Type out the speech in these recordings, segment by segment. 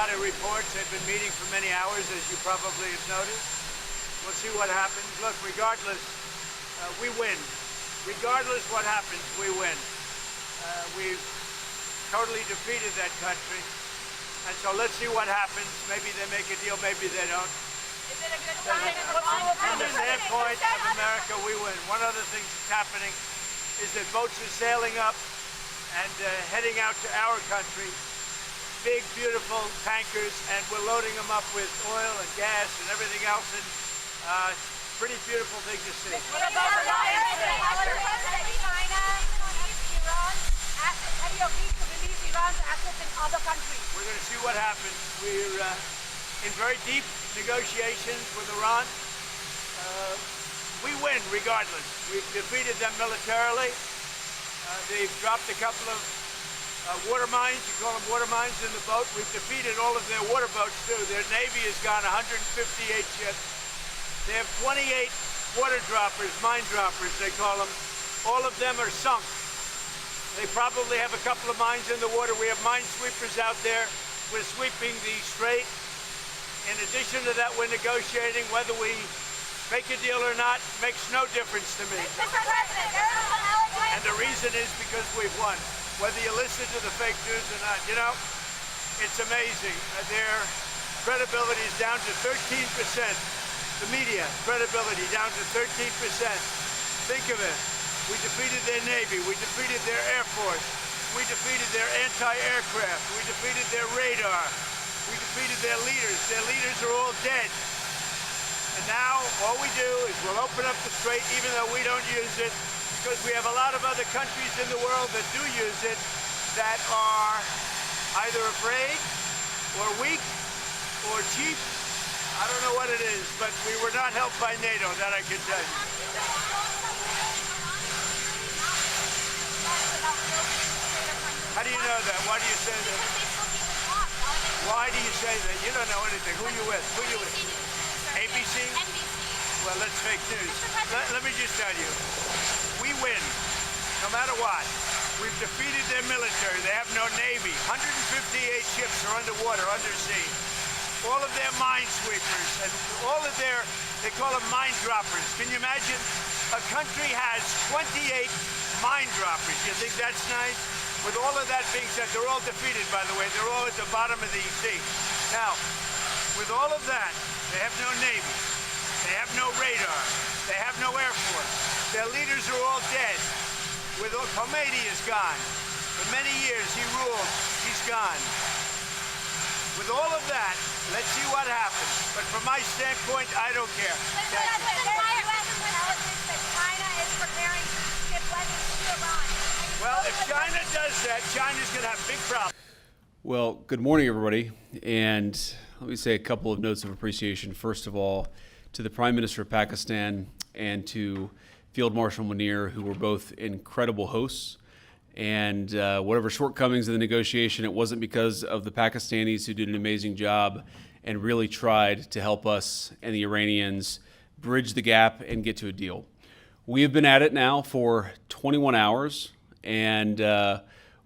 lot of reports. They've been meeting for many hours, as you probably have noticed. We'll see what happens. Look, regardless, we win. Regardless what happens, we win. We've totally defeated that country. And so let's see what happens. Maybe they make a deal, maybe they don't. Is it a good sign? From the standpoint of America, we win. One other thing that's happening is that boats are sailing up and heading out to our country. Big, beautiful tankers, and we're loading them up with oil and gas and everything else. And pretty beautiful thing to see. What about the China, Iran, have you agreed to release Iran's assets in other countries? We're going to see what happens. We're in very deep negotiations with Iran. We win regardless. We've defeated them militarily. They've dropped a couple of water mines, you call them water mines, in the boat. We've defeated all of their water boats too. Their Navy has gone 158 ships. They have 28 water droppers, mine droppers they call them. All of them are sunk. They probably have a couple of mines in the water. We have mine sweepers out there. We're sweeping the strait. In addition to that, we're negotiating. Whether we make a deal or not makes no difference to me. And the reason is because we've won. Whether you listen to the fake news or not, you know, it's amazing. Their credibility is down to 13%. The media credibility down to 13%. Think of it. We defeated their Navy. We defeated their Air Force. We defeated their anti-aircraft. We defeated their radar. We defeated their leaders. Their leaders are all dead. And now all we do is we'll open up the strait, even though we don't use it, because we have a lot of other countries in the world that do use it that are either afraid or weak or cheap. I don't know what it is, but we were not helped by NATO, that I can tell you. How do you know that? Why do you say that? Why do you say that? You don't know anything. Who are you with? Who are you with? ABC? Well, that's fake news. Let me just tell you. We win, no matter what. We've defeated their military. They have no Navy. 158 ships are underwater, undersea. All of their mine sweepers and all of their, they call them mine droppers. Can you imagine? A country has 28 mine droppers. You think that's nice? With all of that being said, they're all defeated, by the way. They're all at the bottom of the sea. Now, with all of that, they have no Navy. They have no radar. They have no Air Force. Their leaders are all dead. Khomeini is gone. For many years, he ruled. He's gone. With all of that, let's see what happens. But from my standpoint, I don't care. China is preparing to ship weapons to Iran. Well, if China does that, China's going to have big problems. Well, good morning, everybody. And let me say a couple of notes of appreciation. First of all, to the Prime Minister of Pakistan and to Field Marshal Munir, who were both incredible hosts. And whatever shortcomings in the negotiation, it wasn't because of the Pakistanis, who did an amazing job and really tried to help us and the Iranians bridge the gap and get to a deal. We have been at it now for 21 hours, and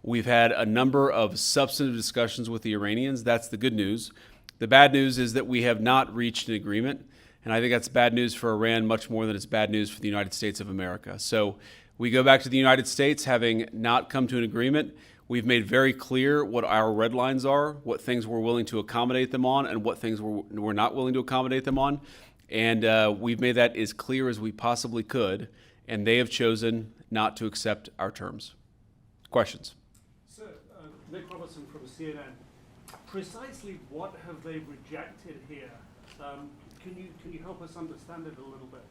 we've had a number of substantive discussions with the Iranians. That's the good news. The bad news is that we have not reached an agreement, and I think that's bad news for Iran much more than it's bad news for the United States of America. So we go back to the United States having not come to an agreement. We've made very clear what our red lines are, what things we're willing to accommodate them on, and what things we're not willing to accommodate them on. And we've made that as clear as we possibly could, and they have chosen not to accept our terms. Questions? Sir, Nick Robertson from CNN. Precisely what have they rejected here? Can you help us understand it a little bit?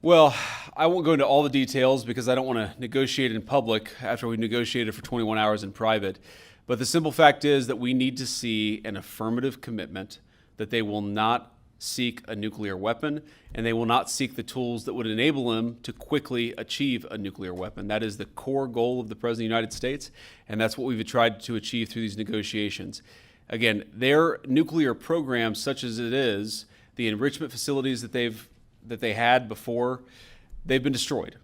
Well, I won't go into all the details because I don't want to negotiate in public after we've negotiated for 21 hours in private. But the simple fact is that we need to see an affirmative commitment that they will not seek a nuclear weapon, and they will not seek the tools that would enable them to quickly achieve a nuclear weapon. That is the core goal of the President of the United States, and that's what we've tried to achieve through these negotiations. Again, their nuclear program, such as it is, the enrichment facilities that they had before, they've been destroyed.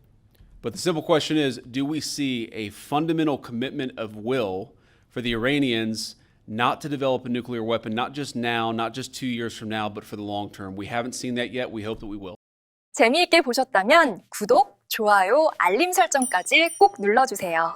But the simple question is, do we see a fundamental commitment of will for the Iranians not to develop a nuclear weapon, not just now, not just 2 years from now, but for the long term. We haven't seen that yet. We hope that we will. 재미있게 보셨다면 구독, 좋아요, 알림 설정까지 꼭 눌러주세요.